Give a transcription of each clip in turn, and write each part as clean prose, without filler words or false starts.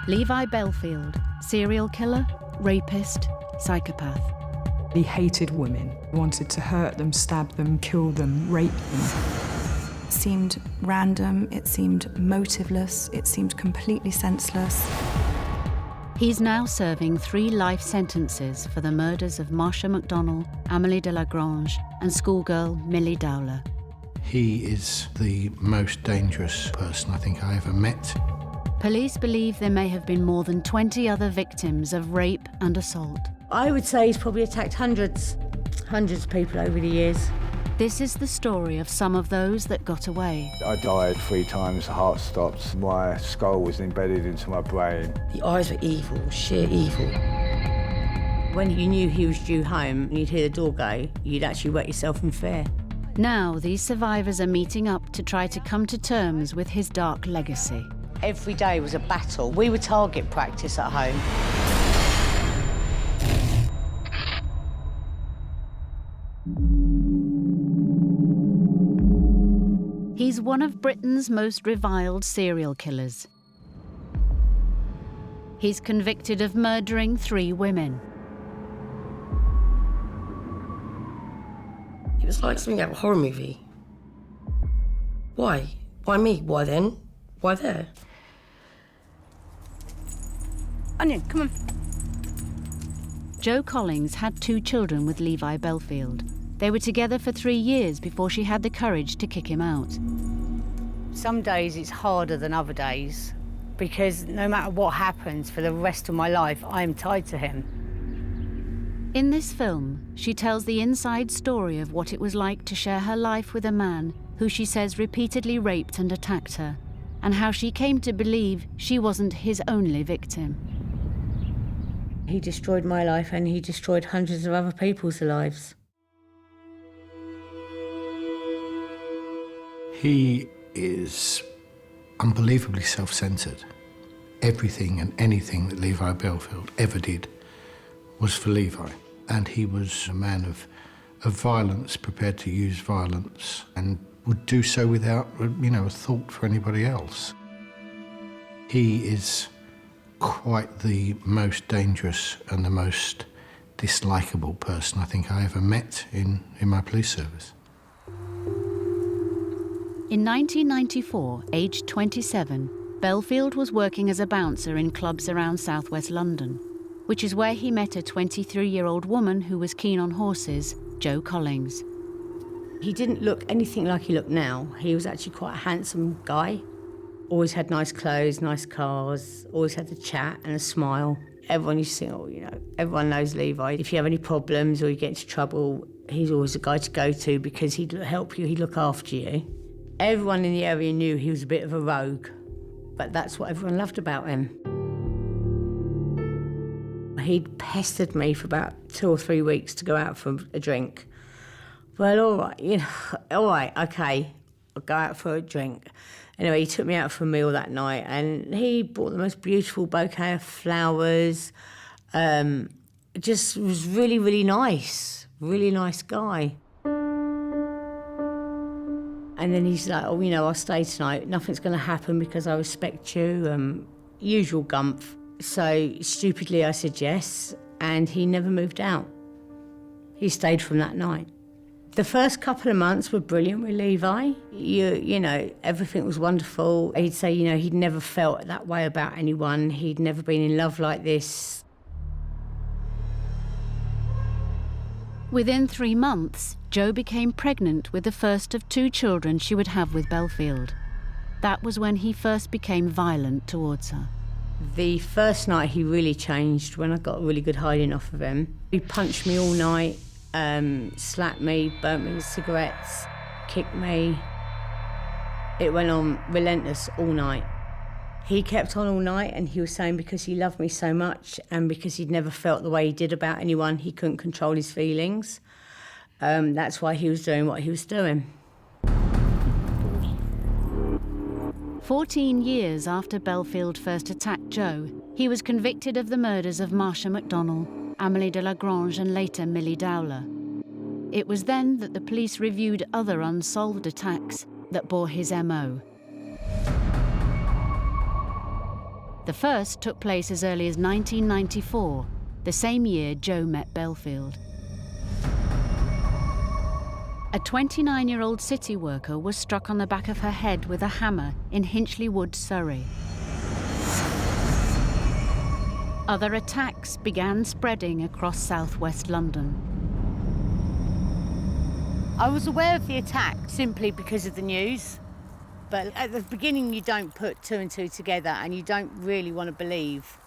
Levi Bellfield, serial killer, rapist, psychopath. He hated women, wanted to hurt them, stab them, kill them, rape them. It seemed random, it seemed motiveless, it seemed completely senseless. He's now serving 3 life sentences for the murders of Marsha McDonnell, Amélie de Lagrange, and schoolgirl Millie Dowler. He is the most dangerous person I think I ever met. Police believe there may have been more than 20 other victims of rape and assault. I would say he's probably attacked hundreds of people over the years. This is the story of some of those that got away. I died 3 times, the heart stopped. My skull was embedded into my brain. The eyes were evil, sheer evil. When you knew he was due home and you'd hear the door go, you'd actually wet yourself in fear. Now, these survivors are meeting up to try to come to terms with his dark legacy. Every day was a battle. We were target practice at home. He's one of Britain's most reviled serial killers. He's convicted of murdering 3 women. It was like something out of a horror movie. Why? Why me? Why then? Why there? Onion, come on. Jo Collings had 2 children with Levi Bellfield. They were together for 3 years before she had the courage to kick him out. Some days it's harder than other days because no matter what happens for the rest of my life, I am tied to him. In this film, she tells the inside story of what it was like to share her life with a man who she says repeatedly raped and attacked her, and how she came to believe she wasn't his only victim. He destroyed my life and he destroyed hundreds of other people's lives. He is unbelievably self-centered. Everything and anything that Levi Bellfield ever did was for Levi. And he was a man of violence, prepared to use violence, and would do so without, a thought for anybody else. He is quite the most dangerous and the most dislikable person I think I ever met in my police service. In 1994, aged 27, Bellfield was working as a bouncer in clubs around southwest London, which is where he met a 23-year-old woman who was keen on horses, Jo Collings. He didn't look anything like he looked now. He was actually quite a handsome guy. Always had nice clothes, nice cars, always had a chat and a smile. Everyone used to think, everyone knows Levi. If you have any problems or you get into trouble, he's always the guy to go to because he'd help you, he'd look after you. Everyone in the area knew he was a bit of a rogue, but that's what everyone loved about him. He'd pestered me for about 2 or 3 weeks to go out for a drink. Well, all right, okay, I'll go out for a drink. Anyway, he took me out for a meal that night and he bought the most beautiful bouquet of flowers. Just was really, really nice guy. And then he's like, I'll stay tonight. Nothing's going to happen because I respect you. Usual gumph. So stupidly I said yes, and he never moved out. He stayed from that night. The first couple of months were brilliant with Levi. Everything was wonderful. He'd say, he'd never felt that way about anyone. He'd never been in love like this. Within 3 months, Jo became pregnant with the first of 2 children she would have with Bellfield. That was when he first became violent towards her. The first night he really changed when I got a really good hiding off of him. He punched me all night, slapped me, burnt me with cigarettes, kicked me. It went on relentless all night. He kept on all night and he was saying because he loved me so much and because he'd never felt the way he did about anyone, he couldn't control his feelings. That's why he was doing what he was doing. 14 years after Bellfield first attacked Jo, he was convicted of the murders of Marsha McDonnell, Amélie de Lagrange and later Millie Dowler. It was then that the police reviewed other unsolved attacks that bore his MO. The first took place as early as 1994, the same year Joe met Bellfield. A 29-year-old city worker was struck on the back of her head with a hammer in Hinchley Wood, Surrey. Other attacks began spreading across southwest London. I was aware of the attack simply because of the news, but at the beginning you don't put two and two together, and you don't really want to believe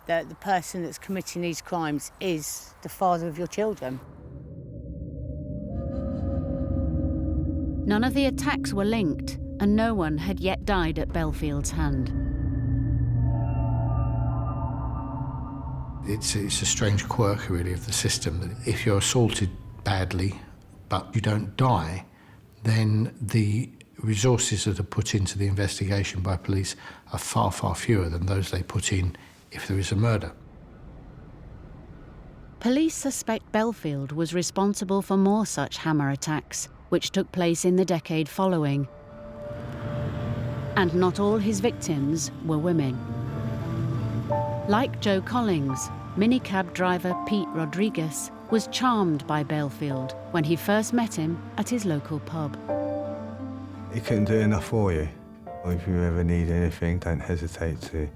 that the person that's committing these crimes is the father of your children. None of the attacks were linked, and no one had yet died at Bellfield's hand. It's a strange quirk, really, of the system, that if you're assaulted badly but you don't die, then the resources that are put into the investigation by police are far, far fewer than those they put in if there is a murder. Police suspect Bellfield was responsible for more such hammer attacks, which took place in the decade following. And not all his victims were women. Like Joe Collings, minicab driver Pete Rodriguez was charmed by Bellfield when he first met him at his local pub. He couldn't do enough for you. If you ever need anything, don't hesitate to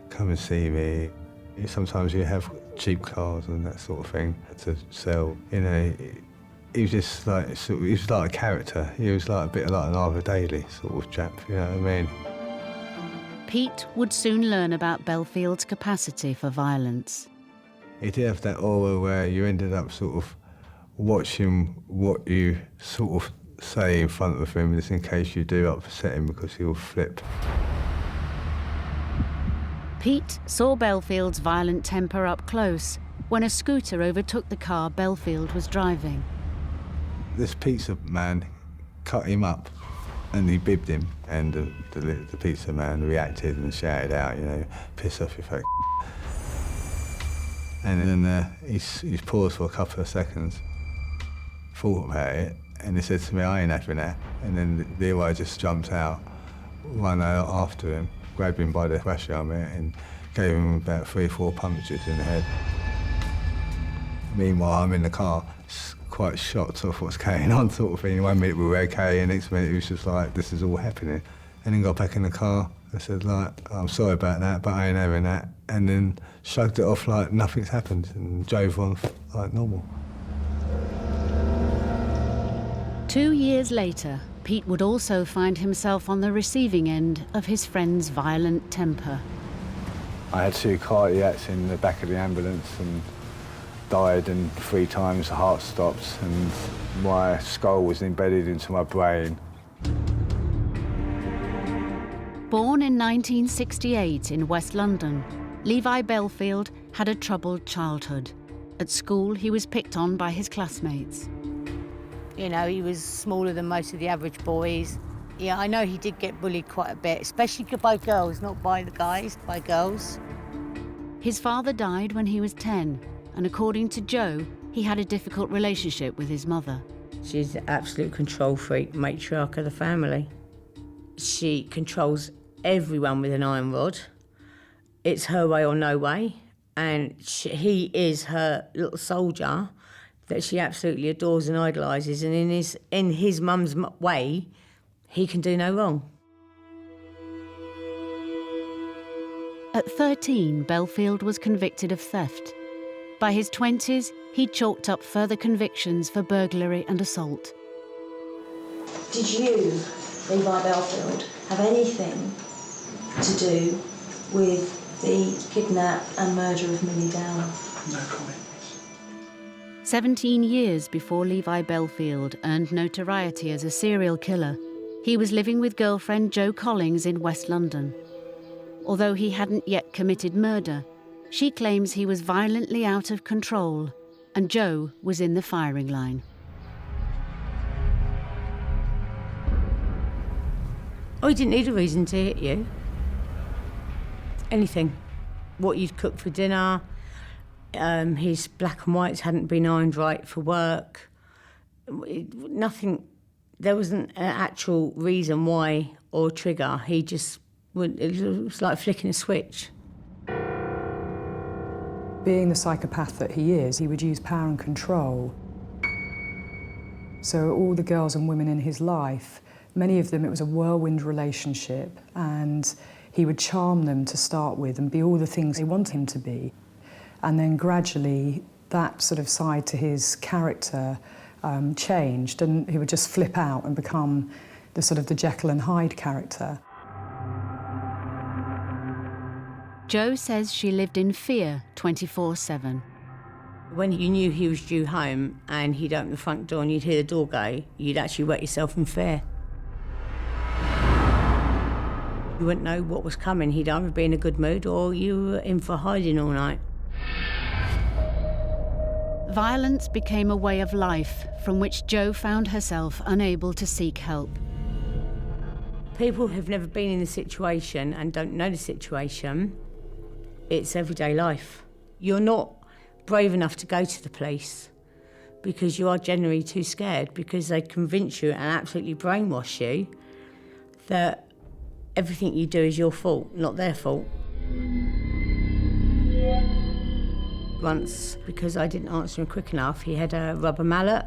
come and see me. Sometimes you have cheap cars and that sort of thing to sell. You know, he was just like, he was like a character. He was like a bit like an Arthur Daly sort of chap, you know what I mean? Pete would soon learn about Bellfield's capacity for violence. He did have that aura where you ended up sort of watching what you sort of say in front of him, just in case you do upset him, because he'll flip. Pete saw Bellfield's violent temper up close when a scooter overtook the car Bellfield was driving. This pizza man cut him up and he bibbed him, and the pizza man reacted and shouted out, you know, piss off, you fat. And then he paused for a couple of seconds, thought about it, and he said to me, I ain't having that. And then the I just jumped out, ran out after him, grabbed him by the crash helmet and gave him about 3 or 4 punches in the head. Meanwhile, I'm in the car, quite shocked off what's going on, sort of thing. 1 minute we were okay, and next minute it was just like, this is all happening. And then got back in the car, I said, like, I'm sorry about that, but I ain't having that. And then shrugged it off like nothing's happened and drove on like normal. 2 years later, Pete would also find himself on the receiving end of his friend's violent temper. I had 2 cardiacs in the back of the ambulance and died, and 3 times the heart stopped and my skull was embedded into my brain. Born in 1968 in West London, Levi Bellfield had a troubled childhood. At school, he was picked on by his classmates. You know, he was smaller than most of the average boys. Yeah, I know he did get bullied quite a bit, especially by girls, not by the guys, by girls. His father died when he was 10, and according to Joe, he had a difficult relationship with his mother. She's the absolute control freak, matriarch of the family. She controls everyone with an iron rod. It's her way or no way, and he is her little soldier that she absolutely adores and idolises, and in his mum's way, he can do no wrong. At 13, Bellfield was convicted of theft. By his 20s, he chalked up further convictions for burglary and assault. Did you, Levi Bellfield, have anything to do with the kidnap and murder of Millie Downer? No comment. 17 years before Levi Bellfield earned notoriety as a serial killer, he was living with girlfriend Jo Collings in West London. Although he hadn't yet committed murder, she claims he was violently out of control, and Jo was in the firing line. Oh, he didn't need a reason to hit you. Anything. What you'd cook for dinner, his black and whites hadn't been ironed right for work. Nothing, there wasn't an actual reason why or trigger. He just, it was like flicking a switch. Being the psychopath that he is, he would use power and control. So all the girls and women in his life, many of them, it was a whirlwind relationship, and he would charm them to start with and be all the things they want him to be. And then gradually, that sort of side to his character changed, and he would just flip out and become the sort of the Jekyll and Hyde character. Jo says she lived in fear 24/7. When you knew he was due home and he'd open the front door and you'd hear the door go, you'd actually wet yourself in fear. You wouldn't know what was coming. He'd either be in a good mood or you were in for hiding all night. Violence became a way of life from which Jo found herself unable to seek help. People who've never been in the situation and don't know the situation, it's everyday life. You're not brave enough to go to the police because you are generally too scared, because they convince you and absolutely brainwash you that everything you do is your fault, not their fault. Once, because I didn't answer him quick enough, he had a rubber mallet,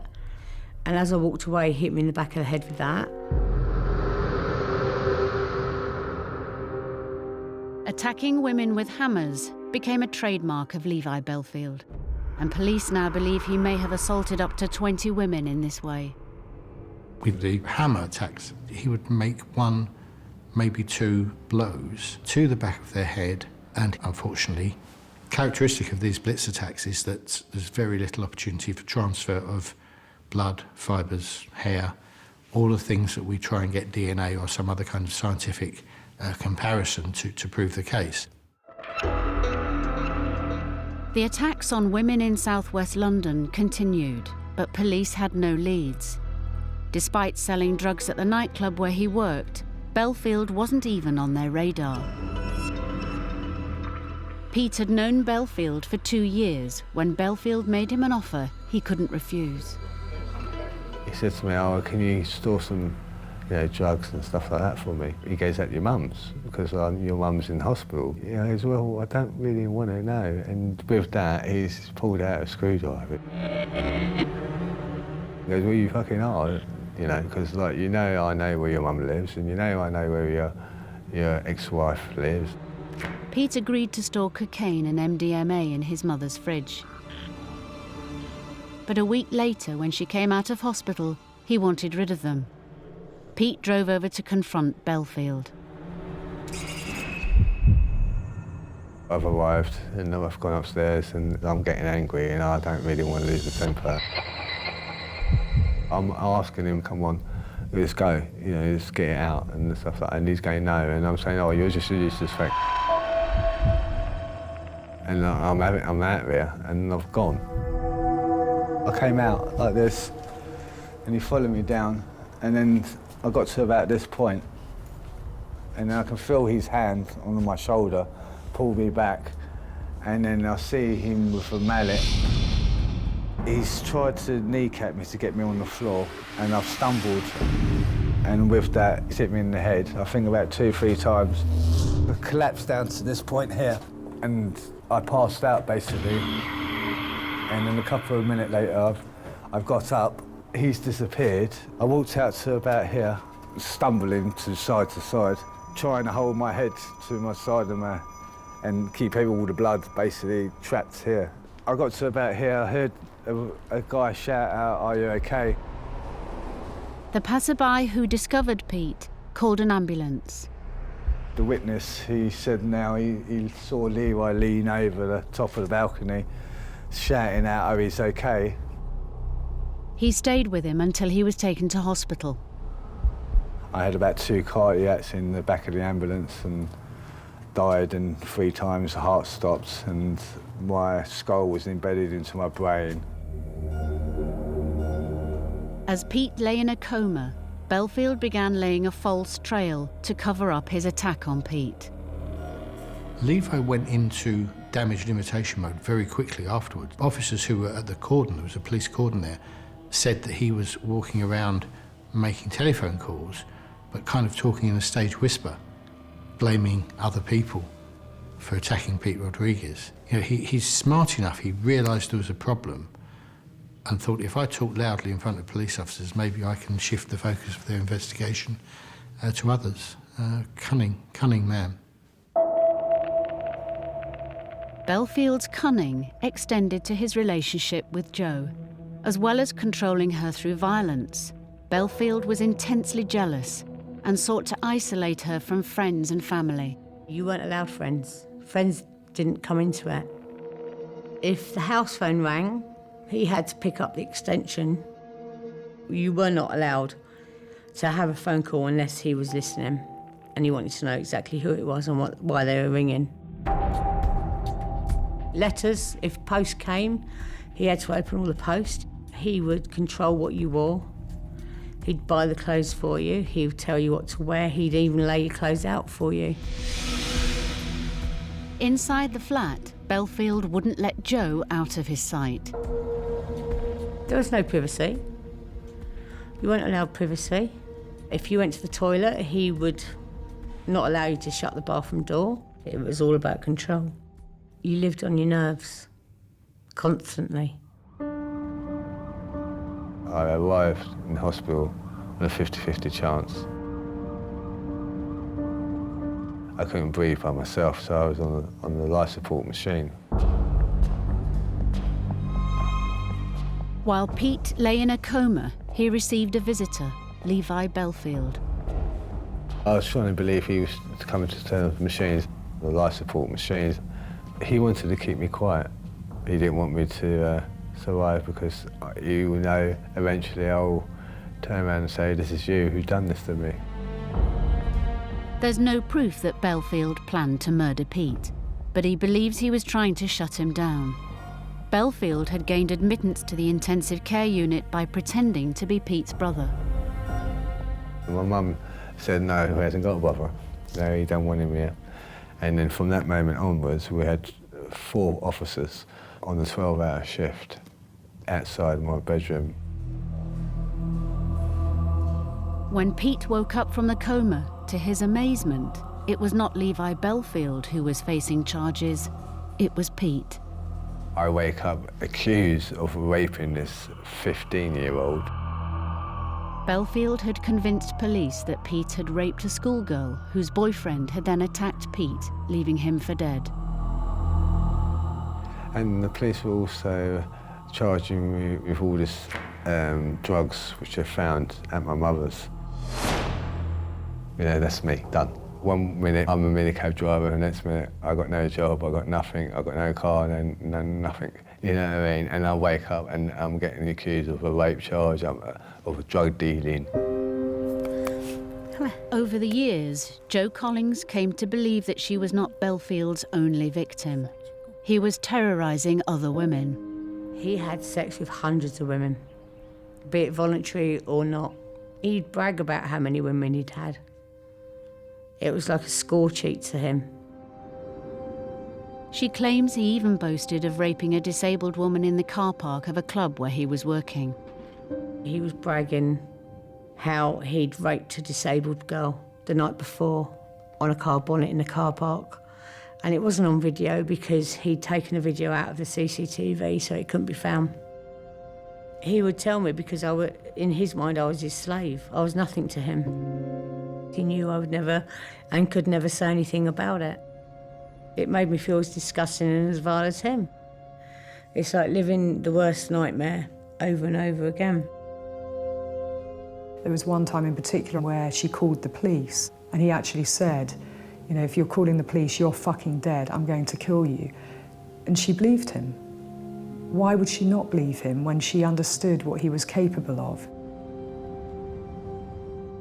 and as I walked away, he hit me in the back of the head with that. Attacking women with hammers became a trademark of Levi Bellfield, and police now believe he may have assaulted up to 20 women in this way. With the hammer attacks, he would make one, maybe two blows to the back of their head, and unfortunately, characteristic of these blitz attacks is that there's very little opportunity for transfer of blood, fibres, hair, all the things that we try and get DNA or some other kind of scientific comparison to prove the case. The attacks on women in southwest London continued, but police had no leads. Despite selling drugs at the nightclub where he worked, Bellfield wasn't even on their radar. Pete had known Bellfield for 2 years when Bellfield made him an offer he couldn't refuse. He said to me, "Oh, can you store some drugs and stuff like that for me?" He goes, "At your mum's, because your mum's in hospital." He goes, "Well, I don't really want to know." And with that, he's pulled out a screwdriver. He goes, "Well, you fucking are, because I know where your mum lives, and I know where your ex-wife lives." Pete agreed to store cocaine and MDMA in his mother's fridge. But a week later, when she came out of hospital, he wanted rid of them. Pete drove over to confront Bellfield. I've arrived and I've gone upstairs and I'm getting angry and I don't really want to lose the temper. I'm asking him, "Come on, let's go, let's get it out," and stuff like that. And he's going, "No," and I'm saying, "Oh, you're just a useless fuck." And I'm out of here, and I've gone. I came out like this, and he followed me down, and then I got to about this point, and then I can feel his hand on my shoulder pull me back, and then I see him with a mallet. He's tried to kneecap me to get me on the floor, and I've stumbled, and with that, he's hit me in the head, I think about 2-3 times. I collapsed down to this point here, and I passed out, basically. And then a couple of minutes later, I've got up, he's disappeared. I walked out to about here, stumbling to side, trying to hold my head to my side and keep all the blood basically trapped here. I got to about here, I heard a guy shout out, "Are you okay?" The passerby who discovered Pete called an ambulance. The witness, he said now he saw Leroy lean over the top of the balcony, shouting out, "Oh, he's okay." He stayed with him until he was taken to hospital. I had about 2 cardiacs in the back of the ambulance and died, and 3 times the heart stopped and my skull was embedded into my brain. As Pete lay in a coma, Bellfield began laying a false trail to cover up his attack on Pete. Levi went into damage limitation mode very quickly afterwards. Officers who were at the cordon, there was a police cordon there, said that he was walking around making telephone calls, but kind of talking in a stage whisper, blaming other people for attacking Pete Rodriguez. You know, he's smart enough, he realised there was a problem and thought, if I talk loudly in front of police officers, maybe I can shift the focus of their investigation to others. Cunning man. Bellfield's cunning extended to his relationship with Jo. As well as controlling her through violence, Bellfield was intensely jealous and sought to isolate her from friends and family. You weren't allowed friends. Friends didn't come into it. If the house phone rang, he had to pick up the extension. You were not allowed to have a phone call unless he was listening and he wanted to know exactly who it was and why they were ringing. Letters, if post came, he had to open all the post. He would control what you wore. He'd buy the clothes for you. He would tell you what to wear. He'd even lay your clothes out for you. Inside the flat, Bellfield wouldn't let Jo out of his sight. There was no privacy. You weren't allowed privacy. If you went to the toilet, he would not allow you to shut the bathroom door. It was all about control. You lived on your nerves, constantly. I arrived in hospital on a 50-50 chance. I couldn't breathe by myself, so I was on the life support machine. While Pete lay in a coma, he received a visitor, Levi Bellfield. I was trying to believe he was coming to turn off the machines, the life support machines. He wanted to keep me quiet. He didn't want me to survive because you know eventually I'll turn around and say, this is you who's done this to me. There's no proof that Bellfield planned to murder Pete, but he believes he was trying to shut him down. Bellfield had gained admittance to the intensive care unit by pretending to be Pete's brother. My mum said, no, he hasn't got a brother. No, he don't want him here. And then from that moment onwards, we had 4 officers on the 12-hour shift outside my bedroom. When Pete woke up from the coma, to his amazement, it was not Levi Bellfield who was facing charges, it was Pete. I wake up accused of raping this 15-year-old. Bellfield had convinced police that Pete had raped a schoolgirl whose boyfriend had then attacked Pete, leaving him for dead. And the police were also charging me with all this drugs which they found at my mother's. You know, that's me, done. One minute I'm a minicab driver, and the next minute I got no job, I got nothing, I got no car, and nothing. You know what I mean? And I wake up and I'm getting accused of a rape charge, of a drug dealing. Over the years, Jo Collings came to believe that she was not Bellfield's only victim. He was terrorising other women. He had sex with hundreds of women, be it voluntary or not. He'd brag about how many women he'd had. It was like a score sheet to him. She claims he even boasted of raping a disabled woman in the car park of a club where he was working. He was bragging how he'd raped a disabled girl the night before on a car bonnet in the car park. And it wasn't on video because he'd taken the video out of the CCTV so it couldn't be found. He would tell me because in his mind I was his slave. I was nothing to him. He knew I would never and could never say anything about it. It made me feel as disgusting and as vile as him. It's like living the worst nightmare over and over again. There was one time in particular where she called the police and he actually said, you know, if you're calling the police, you're fucking dead, I'm going to kill you. And she believed him. Why would she not believe him when she understood what he was capable of?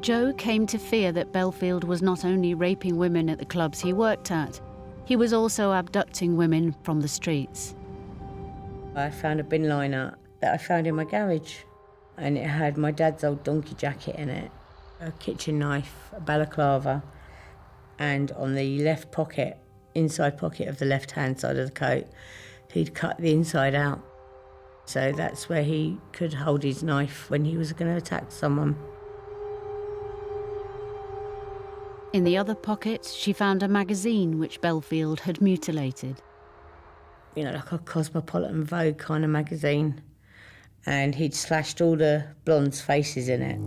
Jo came to fear that Bellfield was not only raping women at the clubs he worked at, he was also abducting women from the streets. I found a bin liner that I found in my garage, and it had my dad's old donkey jacket in it, a kitchen knife, a balaclava, and on the left pocket, inside pocket of the left-hand side of the coat, he'd cut the inside out. So that's where he could hold his knife when he was going to attack someone. In the other pocket, she found a magazine which Bellfield had mutilated. You know, like a Cosmopolitan Vogue kind of magazine. And he'd slashed all the blondes' faces in it.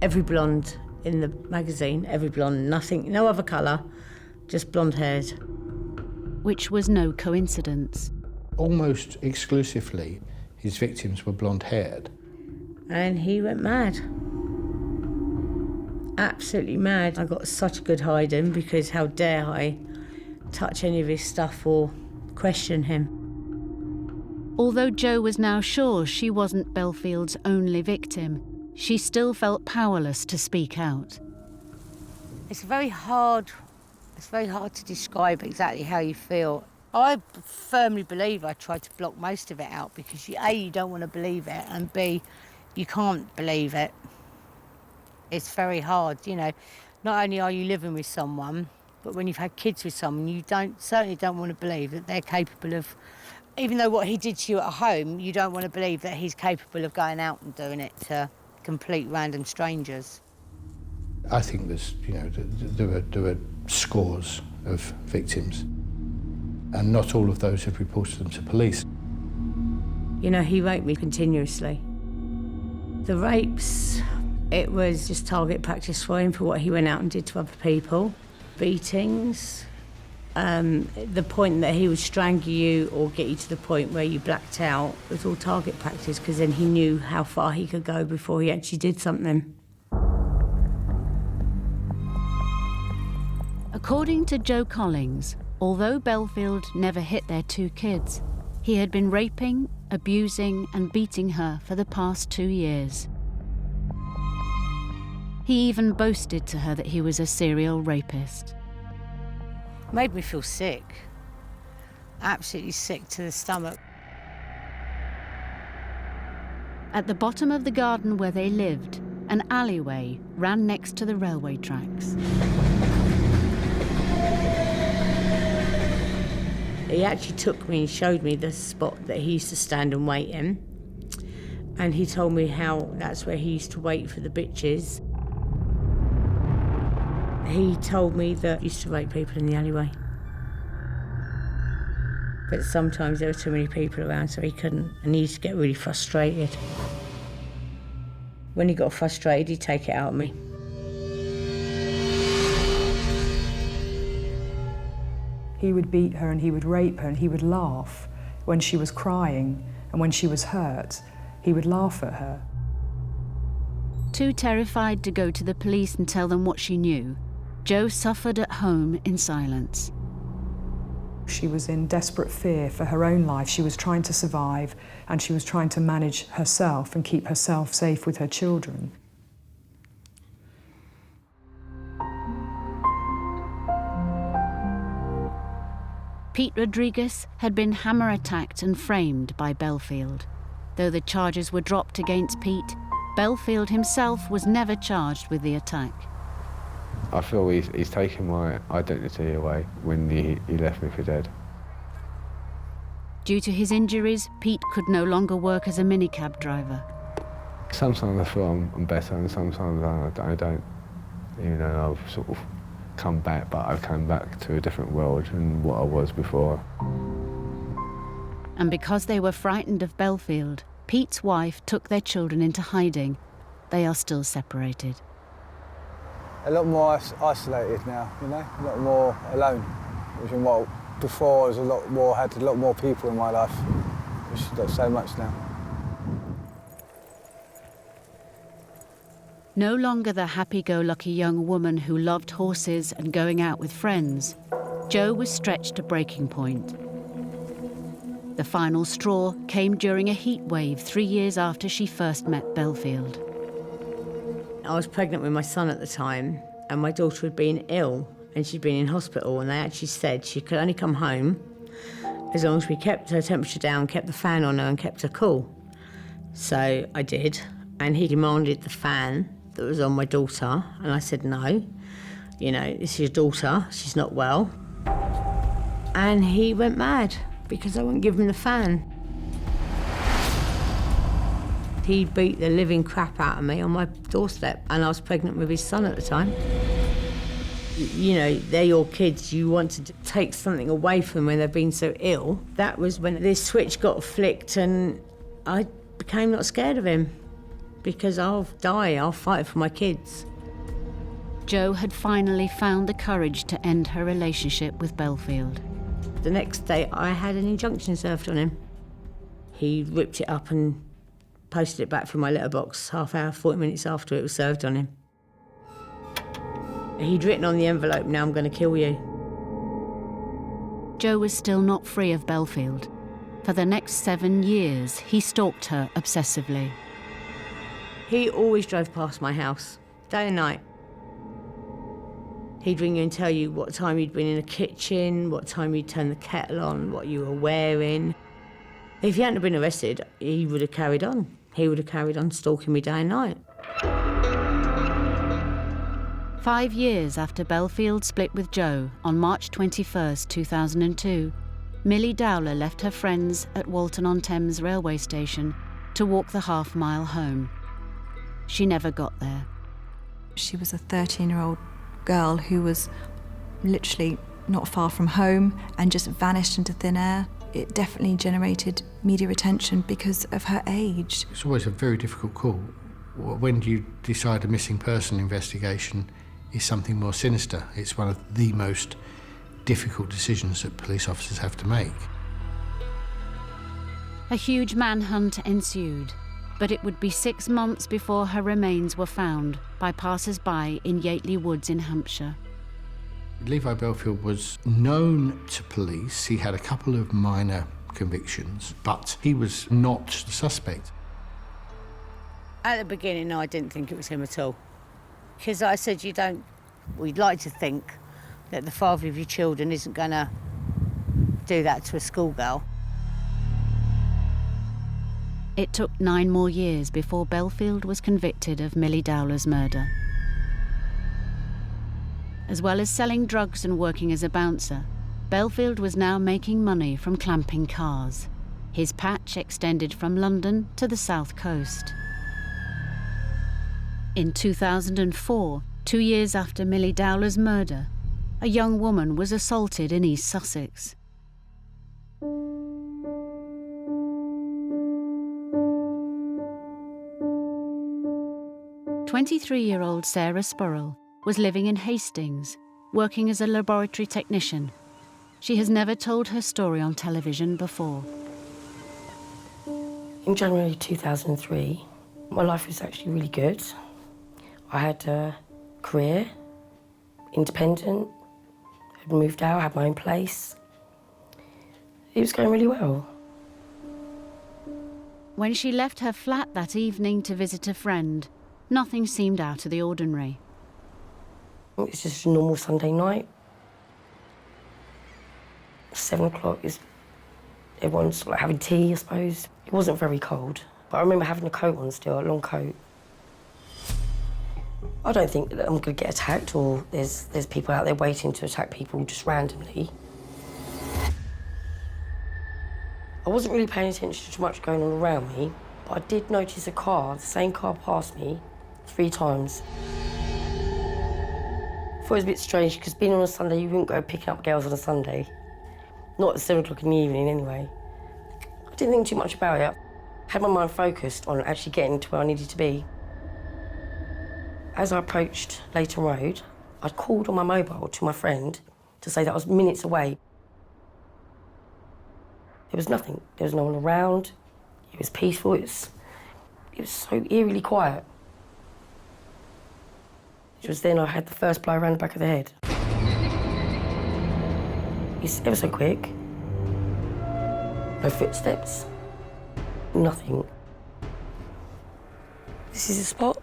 Every blonde in the magazine, every blonde, nothing, no other colour, just blonde hairs. Which was no coincidence. Almost exclusively, his victims were blonde-haired. And he went mad. Absolutely mad. I got such a good hiding because how dare I touch any of his stuff or question him. Although Jo was now sure she wasn't Bellfield's only victim, she still felt powerless to speak out. It's very hard to describe exactly how you feel. I firmly believe I tried to block most of it out because A, you don't want to believe it, and B, you can't believe it. It's very hard, you know. Not only are you living with someone, but when you've had kids with someone, you certainly don't want to believe that they're capable of, even though what he did to you at home, you don't want to believe that he's capable of going out and doing it to complete random strangers. I think there were scores of victims, and not all of those have reported them to police. You know, he raped me continuously. The rapes, it was just target practice for him for what he went out and did to other people. Beatings, the point that he would strangle you or get you to the point where you blacked out was all target practice because then he knew how far he could go before he actually did something. According to Jo Collings, although Bellfield never hit their 2 kids, he had been raping, abusing and beating her for the past 2 years. He even boasted to her that he was a serial rapist. Made me feel sick. Absolutely sick to the stomach. At the bottom of the garden where they lived, an alleyway ran next to the railway tracks. He actually took me and showed me the spot that he used to stand and wait in. And he told me how that's where he used to wait for the bitches. He told me that he used to rape people in the alleyway. But sometimes there were too many people around, so he couldn't, and he used to get really frustrated. When he got frustrated, he'd take it out on me. He would beat her and he would rape her and he would laugh when she was crying, and when she was hurt, he would laugh at her. Too terrified to go to the police and tell them what she knew, Jo suffered at home in silence. She was in desperate fear for her own life. She was trying to survive and she was trying to manage herself and keep herself safe with her children. Pete Rodriguez had been hammer-attacked and framed by Bellfield. Though the charges were dropped against Pete, Bellfield himself was never charged with the attack. I feel he's taken my identity away when he left me for dead. Due to his injuries, Pete could no longer work as a minicab driver. Sometimes I feel I'm better and sometimes I don't. You know, I've sort of come back, but I've come back to a different world than what I was before. And because they were frightened of Bellfield, Pete's wife took their children into hiding. They are still separated. A lot more isolated now, you know, a lot more alone. Which before I was had a lot more people in my life, which is not so much now. No longer the happy-go-lucky young woman who loved horses and going out with friends, Jo was stretched to breaking point. The final straw came during a heat wave 3 years after she first met Bellfield. I was pregnant with my son at the time, and my daughter had been ill, and she'd been in hospital, and they actually said she could only come home as long as we kept her temperature down, kept the fan on her, and kept her cool. So I did, and he demanded the fan that was on my daughter, and I said no. You know, this is your daughter, she's not well. And he went mad because I wouldn't give him the fan. He beat the living crap out of me on my doorstep, and I was pregnant with his son at the time. You know, they're your kids. You want to take something away from them when they've been so ill. That was when this switch got flicked, and I became not scared of him, because I'll die, I'll fight for my kids. Jo had finally found the courage to end her relationship with Bellfield. The next day, I had an injunction served on him. He ripped it up and posted it back through my letterbox half hour, 40 minutes after it was served on him. He'd written on the envelope, "Now I'm going to kill you." Jo was still not free of Bellfield. For the next 7 years, he stalked her obsessively. He always drove past my house, day and night. He'd ring you and tell you what time you'd been in the kitchen, what time you'd turned the kettle on, what you were wearing. If he hadn't been arrested, he would have carried on. He would have carried on stalking me day and night. 5 years after Bellfield split with Jo, on March 21st, 2002, Millie Dowler left her friends at Walton-on-Thames railway station to walk the half-mile home. She never got there. She was a 13-year-old girl who was literally not far from home and just vanished into thin air. It definitely generated media attention because of her age. It's always a very difficult call. When you decide a missing person investigation is something more sinister, it's one of the most difficult decisions that police officers have to make. A huge manhunt ensued, but it would be 6 months before her remains were found by passers-by in Yateley Woods in Hampshire. Levi Bellfield was known to police. He had a couple of minor convictions, but he was not the suspect. At the beginning, I didn't think it was him at all. Because I said, we'd like to think that the father of your children isn't going to do that to a schoolgirl. It took 9 more years before Bellfield was convicted of Millie Dowler's murder. As well as selling drugs and working as a bouncer, Bellfield was now making money from clamping cars. His patch extended from London to the south coast. In 2004, 2 years after Millie Dowler's murder, a young woman was assaulted in East Sussex. 23-year-old Sarah Spurrell was living in Hastings, working as a laboratory technician. She has never told her story on television before. In January 2003, my life was actually really good. I had a career, independent, had moved out, had my own place. It was going really well. When she left her flat that evening to visit a friend, nothing seemed out of the ordinary. It was just a normal Sunday night. 7 o'clock is everyone's like having tea, I suppose. It wasn't very cold, but I remember having a coat on still, a long coat. I don't think that I'm going to get attacked or there's people out there waiting to attack people just randomly. I wasn't really paying attention to much going on around me, but I did notice a car, the same car passed me 3 times. I thought it was a bit strange because being on a Sunday, you wouldn't go picking up girls on a Sunday. Not at 7 o'clock in the evening anyway. I didn't think too much about it. I had my mind focused on actually getting to where I needed to be. As I approached Leighton Road, I'd called on my mobile to my friend to say that I was minutes away. There was nothing. There was no one around. It was peaceful. It was so eerily quiet. It was then I had the first blow around the back of the head. It's ever so quick. No footsteps. Nothing. This is the spot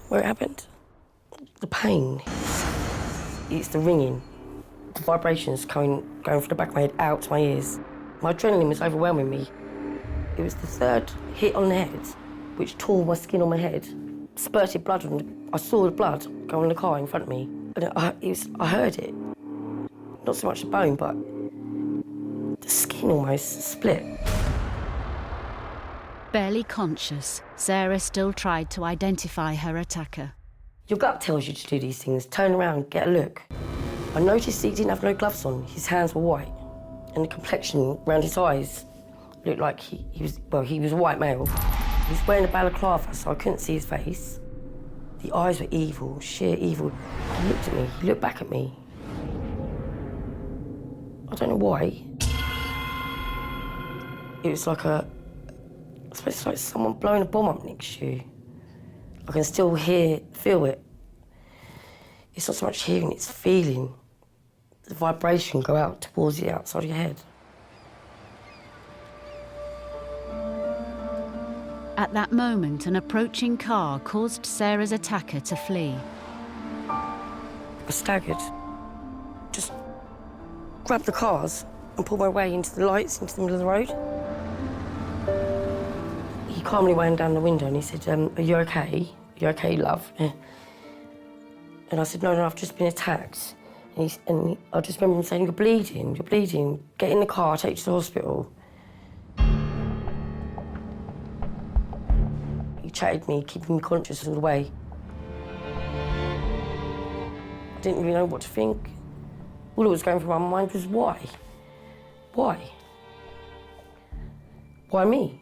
where it happened. The pain. It's the ringing. The vibrations going from the back of my head out to my ears. My adrenaline was overwhelming me. It was the 3rd hit on the head, which tore my skin on my head, spurted blood on. I saw the blood go on the car in front of me, and I heard it. Not so much the bone, but the skin almost split. Barely conscious, Sarah still tried to identify her attacker. Your gut tells you to do these things. Turn around, get a look. I noticed he didn't have no gloves on. His hands were white, and the complexion around his eyes looked like he was a white male. He was wearing a balaclava, so I couldn't see his face. The eyes were evil, sheer evil. He looked at me, he looked back at me. I don't know why. It was like I suppose it's like someone blowing a bomb up next to you. I can still feel it. It's not so much hearing, it's feeling the vibration go out towards the outside of your head. At that moment, an approaching car caused Sarah's attacker to flee. I staggered, just grabbed the cars and pulled my way into the lights, into the middle of the road. He calmly wound down the window and he said, are you okay? Are you okay, love? Yeah. And I said, no, I've just been attacked. And I just remember him saying, you're bleeding, get in the car, I'll take you to the hospital. He chatted me, keeping me conscious all the way. I didn't really know what to think. All that was going through my mind was why? Why? Why me?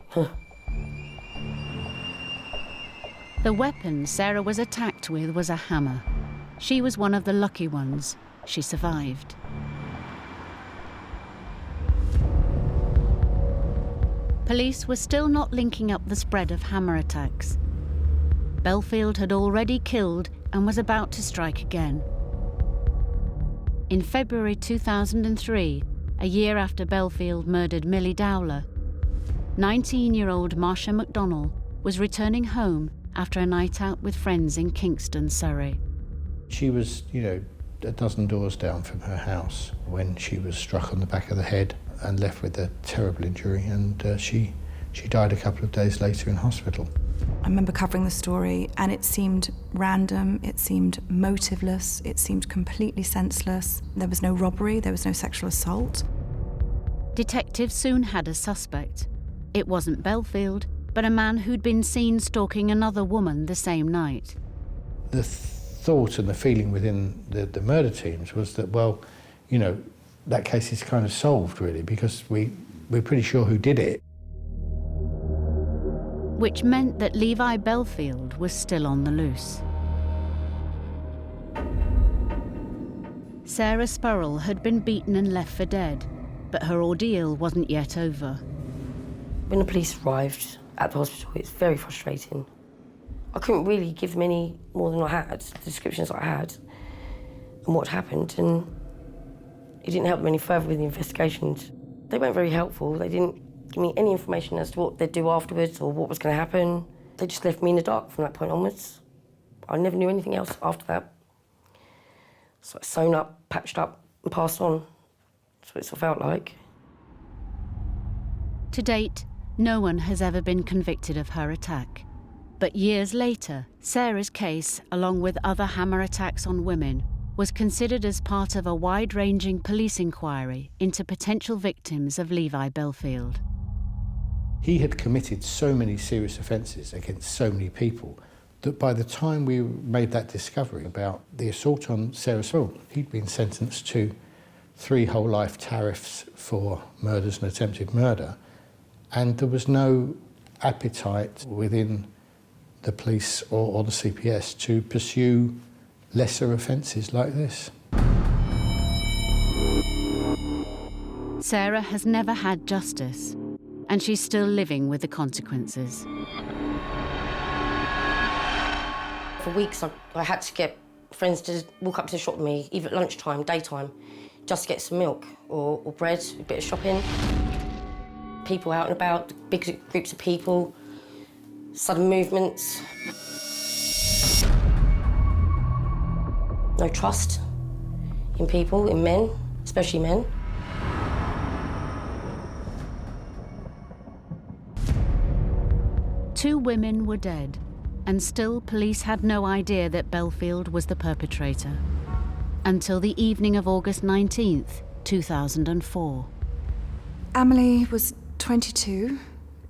The weapon Sarah was attacked with was a hammer. She was one of the lucky ones. She survived. Police were still not linking up the spread of hammer attacks. Bellfield had already killed and was about to strike again. In February 2003, a year after Bellfield murdered Millie Dowler, 19-year-old Marsha McDonnell was returning home after a night out with friends in Kingston, Surrey. She was, a dozen doors down from her house when she was struck on the back of the head and left with a terrible injury, and she died a couple of days later in hospital. I remember covering the story and it seemed random, it seemed motiveless, it seemed completely senseless. There was no robbery, there was no sexual assault. Detectives soon had a suspect. It wasn't Bellfield, but a man who'd been seen stalking another woman the same night. The thought and the feeling within the murder teams was that, that case is kind of solved, really, because we're pretty sure who did it. Which meant that Levi Bellfield was still on the loose. Sarah Spurrell had been beaten and left for dead, but her ordeal wasn't yet over. When the police arrived at the hospital, it's very frustrating. I couldn't really give them any more than I had, the descriptions I had, and what happened, and it didn't help them any further with the investigations. They weren't very helpful. They didn't give me any information as to what they'd do afterwards or what was going to happen. They just left me in the dark from that point onwards. I never knew anything else after that. So it's sewn up, patched up, and passed on. That's what it felt like. To date, no one has ever been convicted of her attack. But years later, Sarah's case, along with other hammer attacks on women, was considered as part of a wide-ranging police inquiry into potential victims of Levi Bellfield. He had committed so many serious offences against so many people that by the time we made that discovery about the assault on Sarah Spurrell, he'd been sentenced to 3 whole life tariffs for murders and attempted murder, and there was no appetite within the police or the CPS to pursue lesser offences like this. Sarah has never had justice, and she's still living with the consequences. For weeks, I had to get friends to walk up to the shop with me, either at lunchtime, daytime, just to get some milk or bread, a bit of shopping. People out and about, big groups of people, sudden movements. No trust in people, in men, especially men. Two women were dead, and still police had no idea that Bellfield was the perpetrator. Until the evening of August 19th, 2004. Amelie was 22.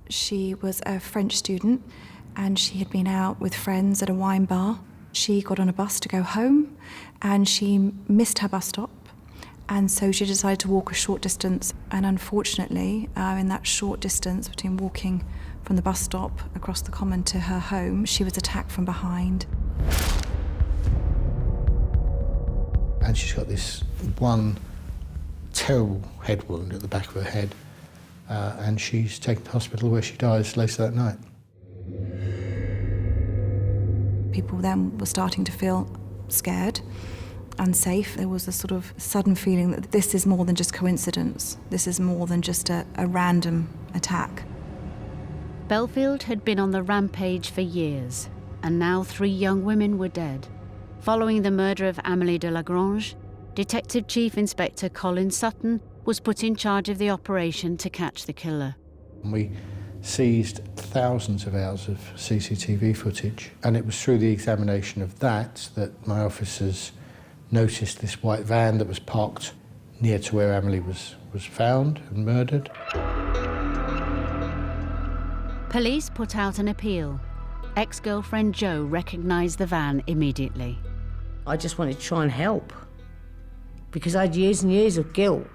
She was a French student and she had been out with friends at a wine bar. She got on a bus to go home and she missed her bus stop, and so she decided to walk a short distance, and unfortunately in that short distance between walking from the bus stop across the common to her home, she was attacked from behind. And she's got this one terrible head wound at the back of her head, and she's taken to hospital where she dies later that night. People then were starting to feel scared, unsafe. There was a sort of sudden feeling that this is more than just coincidence. This is more than just a random attack. Bellfield had been on the rampage for years, and now 3 young women were dead. Following the murder of Amélie de Lagrange, Detective Chief Inspector Colin Sutton was put in charge of the operation to catch the killer. We seized thousands of hours of CCTV footage, and it was through the examination of that my officers noticed this white van that was parked near to where Amélie was found and murdered. Police put out an appeal. Ex-girlfriend Jo recognised the van immediately. I just wanted to try and help, because I had years and years of guilt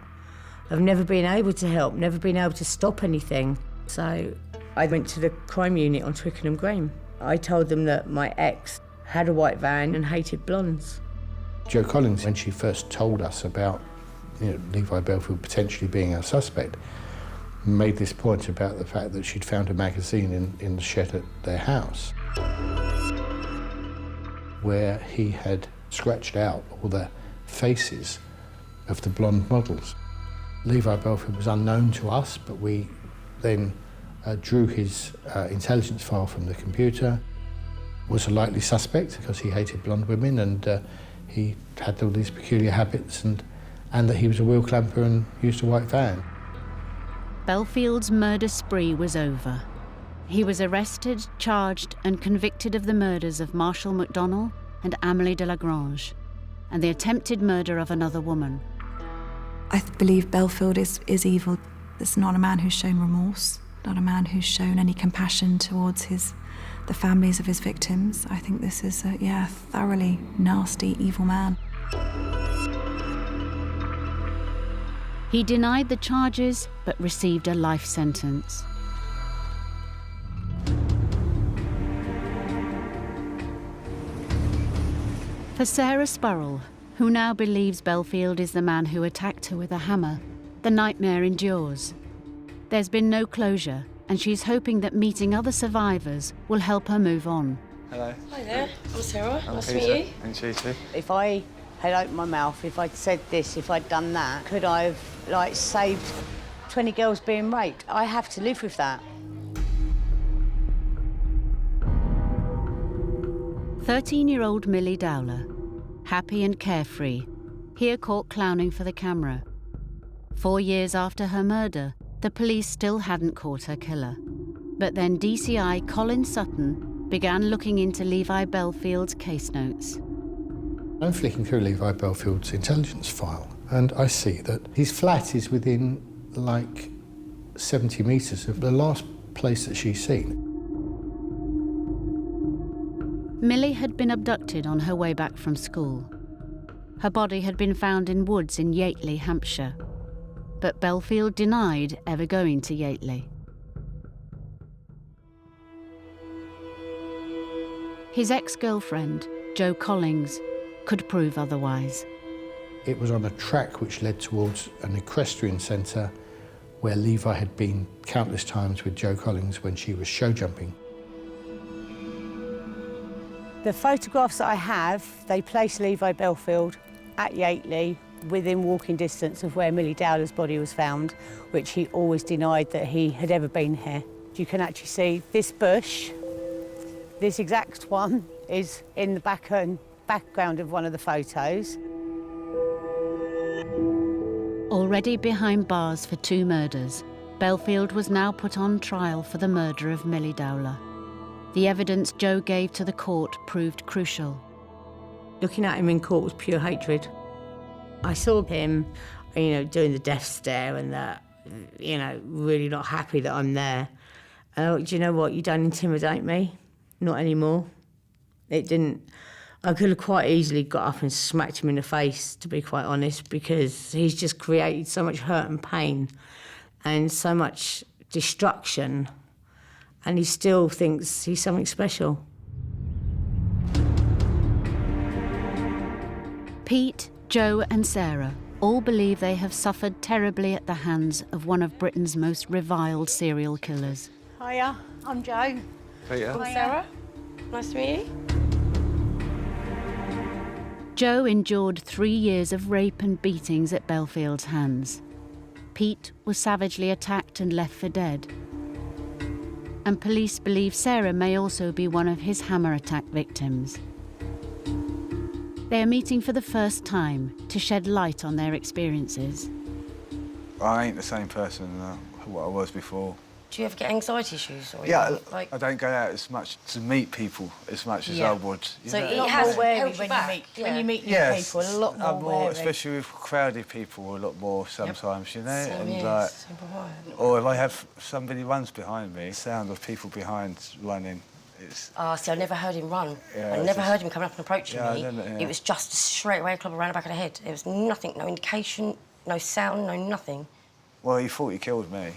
of never being able to help, never being able to stop anything. So I went to the crime unit on Twickenham Green. I told them that my ex had a white van and hated blondes. Jo Collins, when she first told us about Levi Bellfield potentially being our suspect, made this point about the fact that she'd found a magazine in the shed at their house where he had scratched out all the faces of the blonde models. Levi Bellfield was unknown to us, but we then drew his intelligence file from the computer, was a likely suspect because he hated blonde women, and he had all these peculiar habits, and that he was a wheel clamper and used a white van. Bellfield's murder spree was over. He was arrested, charged and convicted of the murders of Marshall McDonnell and Amélie de Lagrange, and the attempted murder of another woman. I believe Bellfield is evil. It's not a man who's shown remorse, not a man who's shown any compassion towards the families of his victims. I think this is a thoroughly nasty, evil man. He denied the charges, but received a life sentence. For Sarah Spurrell, who now believes Bellfield is the man who attacked her with a hammer, the nightmare endures. There's been no closure, and she's hoping that meeting other survivors will help her move on. Hello. Hi there, I'm Sarah. I'm nice Peter. to meet you. And you too. If I had opened my mouth, if I'd said this, if I'd done that, could I have saved 20 girls being raped? I have to live with that. 13-year-old Millie Dowler, happy and carefree, here caught clowning for the camera. 4 years after her murder, the police still hadn't caught her killer. But then DCI Colin Sutton began looking into Levi Bellfield's case notes. I'm flicking through Levi Bellfield's intelligence file, and I see that his flat is within, 70 metres of the last place that she's seen. Millie had been abducted on her way back from school. Her body had been found in woods in Yateley, Hampshire. But Bellfield denied ever going to Yateley. His ex-girlfriend, Jo Collins, could prove otherwise. It was on a track which led towards an equestrian centre where Levi had been countless times with Jo Collins when she was show jumping. The photographs that I have, they place Levi Bellfield at Yateley within walking distance of where Millie Dowler's body was found, which he always denied that he had ever been here. You can actually see this bush, this exact one, is in the background of one of the photos. Already behind bars for 2 murders, Bellfield was now put on trial for the murder of Millie Dowler. The evidence Jo gave to the court proved crucial. Looking at him in court was pure hatred. I saw him, doing the death stare and that, really not happy that I'm there. Oh, do you know what? You don't intimidate me. Not anymore. It didn't. I could have quite easily got up and smacked him in the face, to be quite honest, because he's just created so much hurt and pain and so much destruction, and he still thinks he's something special. Pete, Joe and Sarah all believe they have suffered terribly at the hands of one of Britain's most reviled serial killers. Hiya, I'm Joe. Peter. I'm Sarah. Nice to meet you. Joe endured 3 years of rape and beatings at Bellfield's hands. Pete was savagely attacked and left for dead. And police believe Sarah may also be one of his hammer attack victims. They are meeting for the first time to shed light on their experiences. I ain't the same person what I was before. Do you ever get anxiety issues? Or Yeah, like... I don't go out as much to meet people as much as I would. So A it lot has more wary held you when back. when you meet new Yes, people, a lot I'm more wary. especially with crowded people, a lot more sometimes, you know. Same And here, like, same behind. or if I have somebody runs behind me, the sound of people behind running, it's. See, I never heard him run. Yeah, I never heard him coming up and approaching Yeah, me. I never, yeah. It was just straight away a club around the back of the head. There was nothing, no indication, no sound, no nothing. Well, he thought he killed me.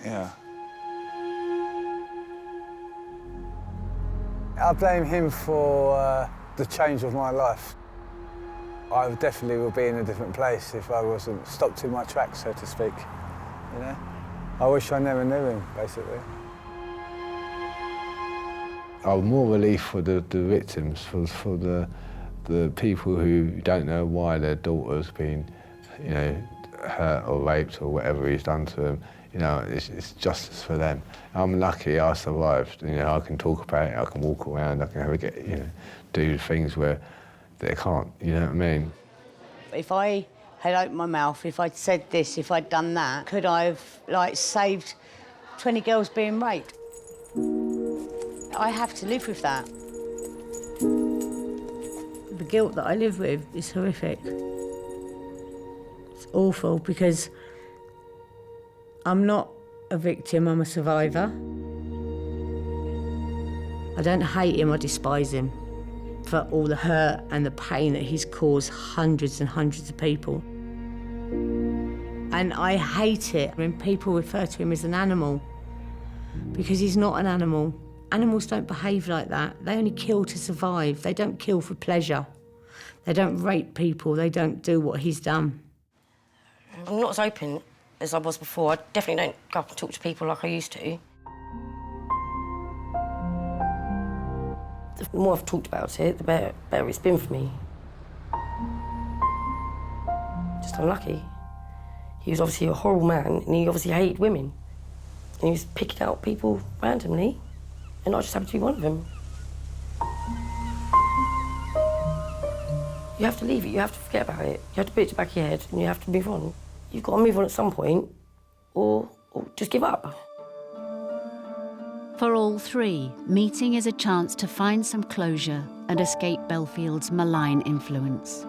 Yeah. I blame him for the change of my life. I definitely would be in a different place if I wasn't stopped in my tracks, so to speak. You know, I wish I never knew him, basically. I'm more relief for the victims, for the people who don't know why their daughter's been, you know, hurt or raped or whatever he's done to them. You know, it's justice for them. I'm lucky I survived. You know, I can talk about it, I can walk around, I can have a get, you know, do things where they can't, you know what I mean? If I had opened my mouth, if I'd said this, if I'd done that, could I have, like, saved 20 girls being raped? I have to live with that. The guilt that I live with is horrific. It's awful because I'm not a victim, I'm a survivor. I don't hate him, I despise him for all the hurt and the pain that he's caused hundreds and hundreds of people. And I hate it when people refer to him as an animal, because he's not an animal. Animals don't behave like that. They only kill to survive. They don't kill for pleasure. They don't rape people. They don't do what he's done. I'm not as open as I was before. I definitely don't go up and talk to people like I used to. The more I've talked about it, the better it's been for me. Just unlucky. He was obviously a horrible man, and he obviously hated women. And he was picking out people randomly, and I just happened to be one of them. You have to leave it, you have to forget about it. You have to put it to the back of your head, and you have to move on. You've got to move on at some point, or just give up. For all three, meeting is a chance to find some closure and escape Bellfield's malign influence.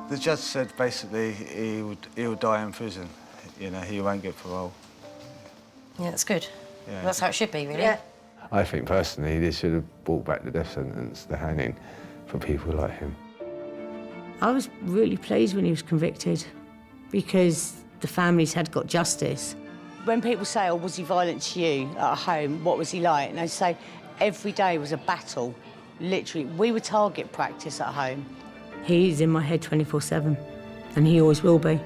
The judge said basically he'll die in prison. You know, he won't get parole. Yeah, that's good. Yeah. That's how it should be, really. Yeah. I think personally they should have brought back the death sentence, the hanging, for people like him. I was really pleased when he was convicted because the families had got justice. When people say, oh, was he violent to you at home? What was he like? And I say, every day was a battle. Literally, we were target practice at home. He's in my head 24/7, and he always will be.